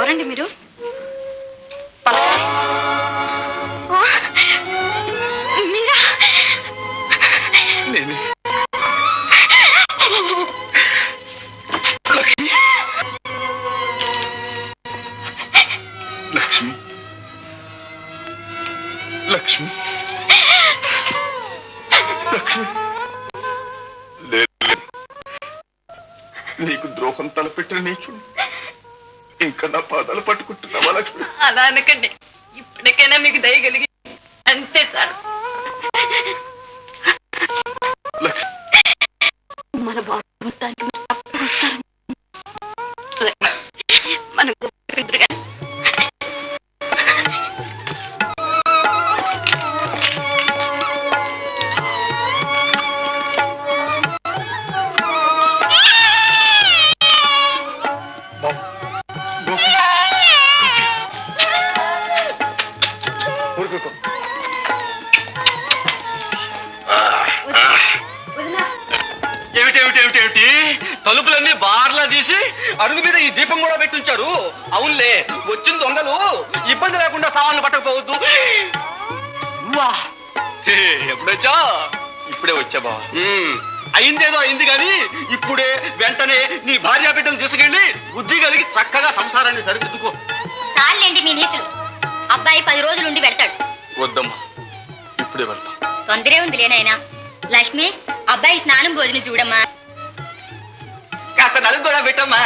ఎవరండి మీరు? మీరా? లక్ష్మి, లక్ష్మి, లక్ష్మి, నీకు ద్రోహం తలపెట్టిన నీచుడు ఇంకా నా పాదాలు పట్టుకుంటున్నావా లక్ష్మి? అలా అనకండి, ఇప్పటికైనా మీకు దయ కలిగి అంతే చాలు. మన బాగుంటానికి వస్తారు మన ఏమిటేమిటేమిటేమిటి తలుపులన్నీ బార్లా తీసి అరుగు మీద ఈ దీపం కూడా పెట్టించారు. అవునులే, వచ్చిన దొంగలు ఇబ్బంది లేకుండా సామాన్లు పట్టకపోవద్దు. ఎప్పుడొచ్చా? ఇప్పుడే వచ్చా బావ. అయిందేదో అయింది కానీ ఇప్పుడే వెంటనే నీ భార్య బిడ్డలు తీసుకెళ్ళి బుద్ధి కలిగి చక్కగా సంసారాన్ని సరిదిద్దుకో. చాలండి మీ నీతులు. అబ్బాయి 10 రోజులు ఉండి పెడతాడు. వద్దమ్మా, ఇప్పుడే వెళ్తాం. తొందరే ఉంది లేనాయనా. లక్ష్మి, అబ్బాయి స్నానం భోజనం చూడమ్మా. కాస్త నలుగు కూడా పెట్టమ్మా.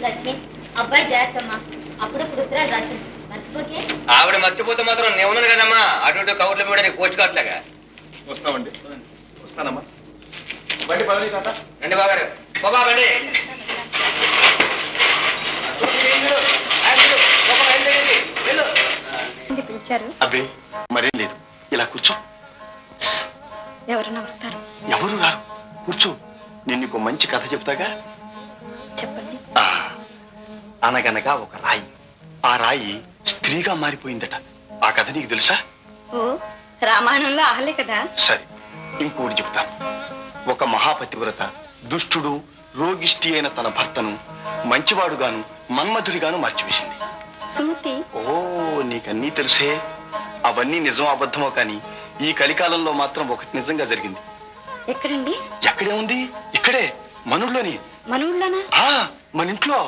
లక్ష్మి, అబ్బాయి జాగ్రత్తమ్మా. అప్పుడప్పుడు ఉత్తరాలు రాత్రి మర్చిపోకే. ఆవిడ మర్చిపోతే మాత్రం నేను ఉన్నాను కదమ్మా, అటు ఇటు కవర్లు కూడా కోచ్ కావట్లేగా. వస్తామండి, వస్తానమ్మా. బండి పదవి తాత. రండి బాగారు, బాబా బండి. పిలిచారు? అబ్బే మరేం లేదు, ఇలా కూర్చో. ఎవరన్నా వస్తారు? ఎవరు రారు, కూర్చో. నేను నీకు మంచి కథ చెప్తాగా. చెప్పండి. అనగనగా ఒక రాయి, ఆ రాయి స్త్రీగా మారిపోయిందట. ఆ కథ నీకు తెలుసా? ఓ, రామాయణంలో ఆహలే కదా. సరే, ఇంకోటి చెప్తాను. ఒక మహాపతివ్రత దుష్టుడు రోగిష్టి అయిన తన భర్తను మంచివాడుగాను మన్మధుడిగాను మార్చివేసింది. సుమతి. ఓ, నీకన్నీ తెలుసే. అవన్నీ నిజం అబద్ధమో కానీ ఈ కలికాలంలో మాత్రం ఒకటి నిజంగా జరిగింది. ఎక్కడండి? ఎక్కడే ఉంది? ఇక్కడే, మనూళ్ళోని. మన ఊళ్ళోనా? మన ఇంట్లో.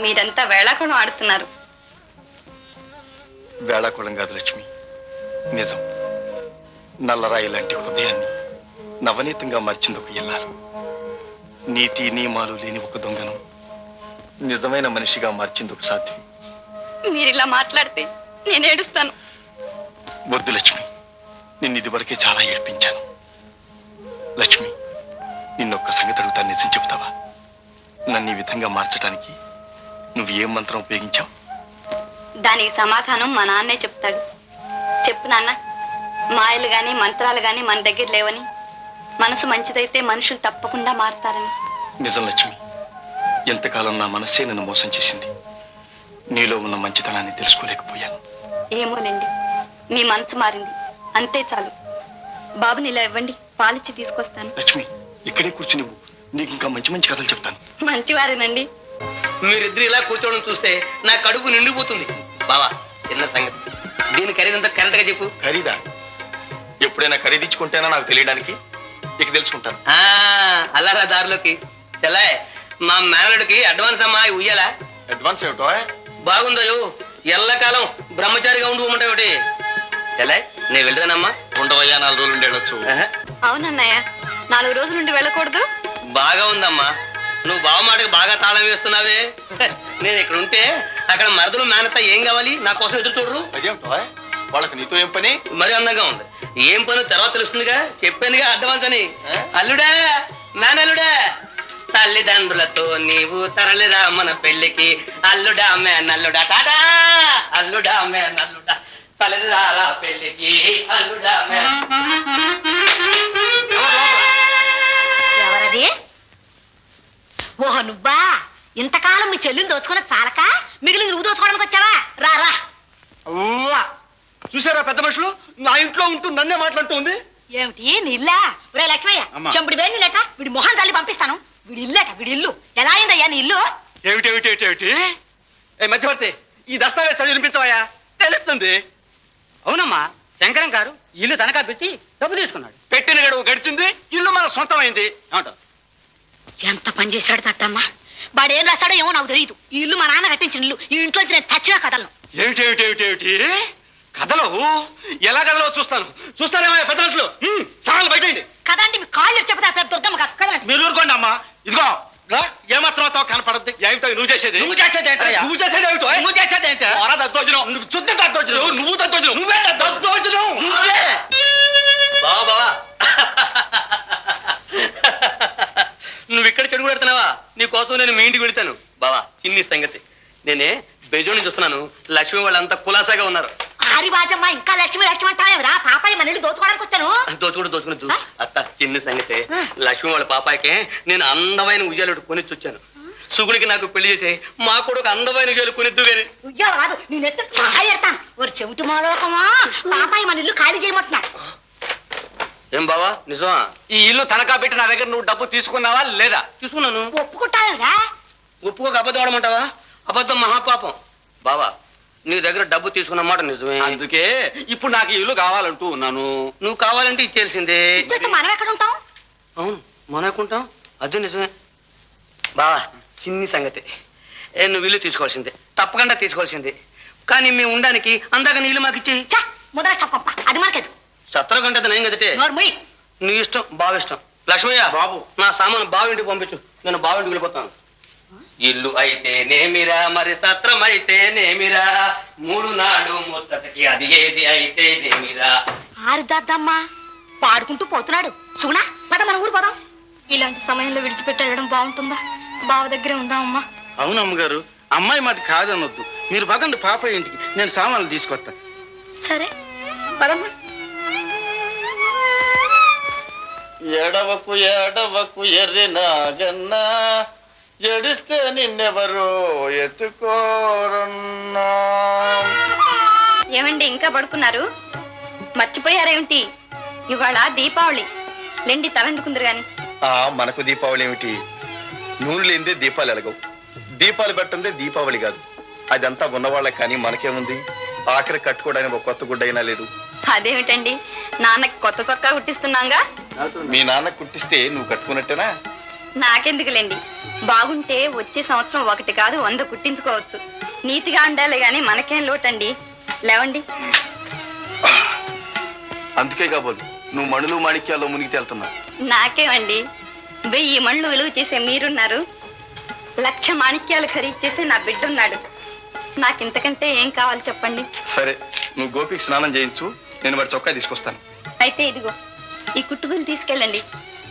మీరంతా వేళాకోళం ఆడుతున్నారు. వేళాకోళం కాదు లక్ష్మి, నిజం. నల్లరాయి లాంటి హృదయాన్ని నవనీతంగా మార్చింది ఒక ఇల్లాలు. నీతి నియమాలు లేని ఒక దొంగను నిజమైన మనిషిగా మార్చింది ఒక సాధ్వి. మీరిలా మాట్లాడితే నేను ఏడుస్తాను. వద్దు లక్ష్మి, నిన్ను ఇదివరకే చాలా ఏడ్పించాను. లక్ష్మి, నిన్నొక్క సంగతి అడుగుతా, నిజం చెప్తావా? నన్ను ఈ విధంగా మార్చడానికి నువ్వు ఏం మంత్రం ఉపయోగించావు? దానికి సమాధానం మా నాన్నే చెప్తాడు. చెప్పు నాన్న. మాయలు గాని మంత్రాలు గాని మన దగ్గర లేవని, మనసు మంచిదైతే మనుషులు తప్పకుండా మారుతారని. నిజం లక్ష్మి, ఎంతకాలం నా మనస్సే నన్ను మోసం చేసింది. నీలో ఉన్న మంచితనాన్ని తెలుసుకోలేకపోయాను. ఏమోలేండి, మీ మనసు మారింది, అంతే చాలు. బాబుని ఇలా ఇవ్వండి, పాలిచ్చి తీసుకొస్తాను. లక్ష్మి, ఇక్కడే కూర్చుని నీకు ఇంకా మంచి మంచి కథలు చెప్తాను. మంచివారేనండి. మీరిద్దరు ఇలా కూర్చోవడం చూస్తే నా కడుపు నిండిపోతుంది. బావా, చిన్న సంగతి, దీని ఖరీదంతా కరెక్ట్ గా చెప్పు. ఖరీదా? ఎప్పుడైనా ఖరీదించుకుంటేనా నాకు తెలియడానికి? ఇక తెలుసుకుంటాను. అల్లారా దారిలోకి చెల్లాయ్, మా మేనలుడికి అడ్వాన్స్ అమ్మా ఉయ్యాలా? అడ్వాన్స్ ఏమిటో? బాగుందో ఎల్లకాలం బ్రహ్మచారిగా ఉండు ఒకటి. చెల్లాయ్, నేను వెళ్తానమ్మా. ఉండవయ్యా, 4 రోజులు ఉండేళ్ళొచ్చు. అవునన్నయ్య, 4 రోజుల నుండి వెళ్ళకూడదు. బాగా ఉందమ్మా, నువ్వు బావ మాటకి బాగా తాళం వేస్తున్నావే. నేను ఇక్కడ ఉంటే అక్కడ మరదలు మేనత్త ఏం కావాలి నా కోసం ఎదురు చూడరు. అదేమిటో, వాళ్ళకి నీతో ఏం పని? మరి అందంగా ఉంది. ఏం పని తర్వాత తెలుస్తుందిగా, చెప్పానుగా అడ్వాన్స్ అని. అల్లుడా, మేనల్లుడా, తల్లిదండ్రులతో నీవు తరలిరా మన పెళ్లికి. అల్లుడా మేనల్లుడా, టాటా. అల్లుడా మేనల్లుడా, తరలిరా పెళ్లికి. అల్లుడా ఎవరది? ఓహో, నువ్వా? ఇంతకాలం మీ చెల్లిని దోచుకున్న చాలక మిగిలిన నువ్వు దోచుకోవడానికి వచ్చావా? రారా. చూసారా పెద్ద మనుషులు, నా ఇంట్లో ఉంటూ నన్నే మాట్లాడుతుంది. ఏమిటి నీ ఇల్లా? ఒరే లక్ష్మయ్య, చెంపుడు వేడి నీళ్ళట వీడి మొహం చల్లి పంపిస్తాను. వీడి ఇల్లట, వీడి ఇల్లు ఎలా అయిందయ్యా నీ ఇల్లు? ఏమిటేమిటేమిటి ఏ మధ్యవర్తి ఈ దస్తావేజ్ చదివి వినిపించవయ్యా, తెలుస్తుంది. అవునమ్మా, శంకరం గారు ఇల్లు తనఖా పెట్టి డబ్బు తీసుకున్నాడు. పెట్టిన గడువు గడిచింది, ఇల్లు మన సొంతమైంది. ఏమంటావు? ఎంత పని చేశాడు తాతమ్మ. వాడేం రాశాడో ఏమో నాకు తెలియదు. ఈ ఇల్లు మా నాన్న కట్టించిన ఇల్లు. ఈ ఇంట్లో నేను చచ్చినా కదలను. ఏమిటి కథలో ఎలా కథలో చూస్తానేమో పెద్ద మనుషులు. సవాళ్ళు బయటండి. కదండి మీ కాళ్ళు చెప్తారు పెద్ద దుర్గమ్మ కాదు, కదలండి. మీరు ఊరుకోండి అమ్మా. ఇదిగో రా, ఏమాత్రం అవుతావు కనపడద్ది. ఏమిటో నువ్వు చేసేది? నువ్వు చేసేది ఏంటయ్యా? నువ్వు చేసేది ఏమిటో? నువ్వు చేసేది ఏంటి? పోరా దద్దోజనం. నువ్వు శుద్ధ దద్దోజనం. నువ్వు దద్దోజనం. నువ్వే దద్దోజనం. నువ్వే. బావా నువ్వు ఇక్కడ చెడు పెడుతున్నావా? నీ కోసం నేను మీ ఇంటికి వెళ్తాను. బావా చిన్ని సంగతి, నేనే బెజోని చూస్తున్నాను. లక్ష్మి వాళ్ళంతా కులాసాగా ఉన్నారు. ఆరి బాజమ్మ ఇంకా లక్ష్మి లక్ష్మి అంటావేమిరా? పాపాయి మన ఇల్లు దోచుకోవడానికి వస్తాను. దోచుకుంటూ అత్త చిన్న సంగతే, లక్ష్మి వాళ్ళ పాపాయికే నేను అందమైన ఉయ్యాలు కొనిచ్చొచ్చాను. సుగుడికి నాకు పెళ్లి చేసి మా కూడా ఒక అందమైన ఉయ్యాలు కొనిద్దు గాని. ఉయ్యాలు కాదు, నేను ఎత్తాను. ఒక చెవిటి మాలోకమా, పాపాయి మన ఇల్లు ఖాళీ చేయమంటున్నాడు. ఏం బావా నిజమా? ఈ ఇల్లు తనఖా పెట్టి నా దగ్గర నువ్వు డబ్బు తీసుకున్నావా లేదా? తీసుకున్నాను. ఒప్పుకుంటావేరా? ఒప్పుకోక అబద్ధం ఆడమంటావా? అబద్ధం మహాపాపం. బావా నీ దగ్గర డబ్బు తీసుకున్న మాట నిజమే. అందుకే ఇప్పుడు నాకు ఈ ఇల్లు కావాలంటూ ఉన్నాను. నువ్వు కావాలంటే ఇచ్చేయాల్సిందే. ఇచ్చేస్తే మనం ఎక్కడ ఉంటాం? అవును మనకుంటాం, అదే నిజమే. బావా చిన్ని సంగతి, నువ్వు ఇల్లు తీసుకోవాల్సిందే, తప్పకుండా తీసుకోవాల్సిందే. కానీ మేము ఉండడానికి అందాక నీళ్ళు మాకు ఇచ్చేయి. చా ముదరష్టం కొంప, అది మనకెదు. సత్తర గంట నేను కదటే. నోర్ముయ్. నీ ఇష్టం, బావిష్టం. లక్ష్మయ్య బాబు, నా సామాను బావింటికి పంపించు, నేను బావింటికి వెళ్ళిపోతాను. ఇల్లు అయితే నేమిరా, మరి సత్రం అయితే నేమిరా, మూడు నాడు ముచ్చటకి అది ఏది అయితే నేమిరా. ఆరుదాద్దమ్మా పాడుకుంటూ పోతున్నాడు. సుగుణా పద మన ఊరు పోదాం. ఇలాంటి సమయంలో విడిచిపెట్టడం బాగుంటుందా? బావ దగ్గరే ఉందామమ్మా. అవును అమ్మగారు, అమ్మాయి మాట కాదనొద్దు. మీరు పదండి పాప ఇంటికి, నేను సామాన్లు తీసుకొస్తా. సరే పదమ్మా. ఎడవకు ఎడవకు ఎర్రి నాగన్నా, ఎడిస్తే నిన్నెవరో ఎత్తుకోరన్నా. ఏమండి ఇంకా పడుకున్నారు? మర్చిపోయారేమిటి? ఇవాళ దీపావళి. లెండి తలంటుకుందరు గాని. మనకు దీపావళి ఏమిటి? నూనె లేనిదే దీపాలు ఎలగవు. దీపాలు పెట్టందే దీపావళి కాదు. అదంతా ఉన్నవాళ్ళకి, కానీ మనకేముంది? ఆఖరి కట్టుకోవడానికి ఒక కొత్త గుడ్డ అయినా లేదు. అదేమిటండి, నాన్నకి కొత్త చొక్కా కుట్టిస్తున్నాగా. మీ నాన్న కుట్టిస్తే నువ్వు కట్టుకున్నట్టేనా? నాకెందుకులేండి, బాగుంటే వచ్చే సంవత్సరం ఒకటి కాదు 100 కుట్టించుకోవచ్చు. నీతిగా ఉండాలి గాని మనకేం లోటండి. లేవండి. అందుకే కాబోలు నువ్వు మణులు మాణిక్యాల్లో మునిగి తేలుతున్నావు. నాకేమండి, 1000 మణులు విలువ చేసే మీరున్నారు, 1,00,000 మాణిక్యాలు ఖరీదు చేసే నా బిడ్డున్నాడు. నాకింతకంటే ఏం కావాలి చెప్పండి. సరే, నువ్వు గోపికి స్నానం చేయించు, నేను వాడి చొక్కా తీసుకొస్తాను. అయితే ఇదిగో ఈ కుట్టుగులు తీసుకెళ్ళండి.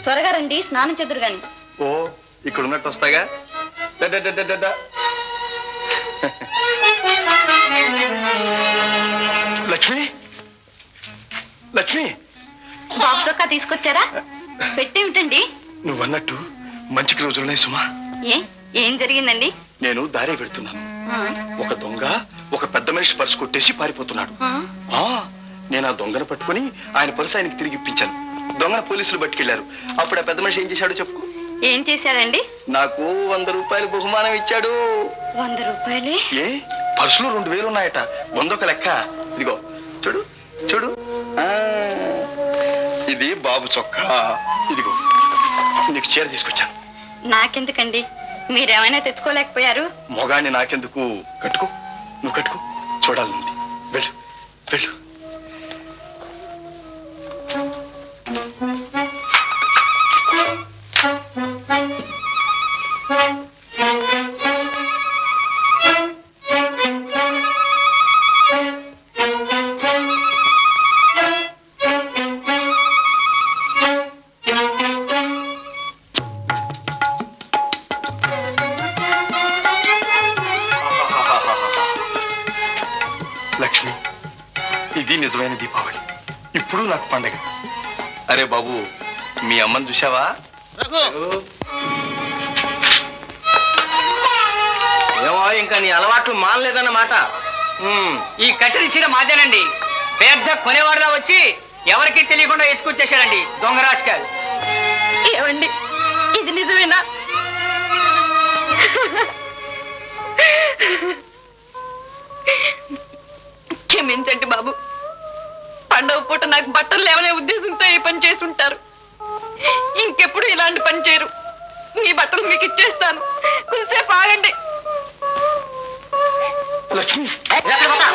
త్వరగా రండి, స్నానం చెదురు గాని. ఓ, ఇక్కడ ఉన్నట్టు వస్తాగా. లక్ష్మి, లక్ష్మి, బాబు చొక్కా తీసుకొచ్చారా? పెట్టేమిటండి? నువ్వన్నట్టు మంచికి రోజులున్నాయి సుమా. ఏం జరిగిందండి? నేను దారే పెడుతున్నాను. ఆ, ఒక దొంగ ఒక పెద్ద మనిషి పర్సు కొట్టేసి పారిపోతున్నాడు. ఆ, నేను ఆ దొంగను పట్టుకుని ఆయన పర్సు ఆయనకి తిరిగి ఇప్పించాను. దొంగను పోలీసులు పట్టుకెళ్లారు. అప్పుడు ఆ పెద్ద మనిషి ఏం చేశాడో చెప్పుకో. ఏం చేశారండి? నాకు 100 రూపాయలు బహుమానం ఇచ్చాడు. 100 రూపాయలే? ఏ, పర్సులో 2000 ఉన్నాయట. 100 ఒక లెక్క. ఇదిగో చూడు చూడు. ఇది బాబు చొక్కా. ఇదిగో నీకు చీర తీసుకొచ్చాను. నాకెందుకండి, మీరేమైనా తెచ్చుకోలేకపోయారు? మొగాన్ని నాకెందుకు? కట్టుకో, నువ్వు కట్టుకో, చూడాలంది. వెళ్ళు వెళ్ళు. లక్ష్మి, ఇది నిజమైన దీపావళి. ఇప్పుడు నాకు పండగ. అరే బాబు, మీ అమ్మని చూసావా? ఏమో ఇంకా నీ అలవాట్లు మానలేదన్నమాట. ఈ కట్టిన చీర మాదేనండి. పెద్ద కొనేవాడుగా వచ్చి ఎవరికి తెలియకుండా ఎత్తుకొచ్చేసాడండి దొంగ రాజకాయలు. ఏమండి, ఇది నిజమేనా? క్షమించండి బాబు. పండగ పూట నాకు బట్టలు లేవనే ఉద్దేశంతో ఈ పని చేసుంటారు. ఇంకెప్పుడు ఇలాంటి పని చేయరు. మీ బట్టలు మీకు ఇచ్చేస్తాను. కొంచెంసేపు ఆగండి. లక్ష్మి ఎక్కడ పోతా?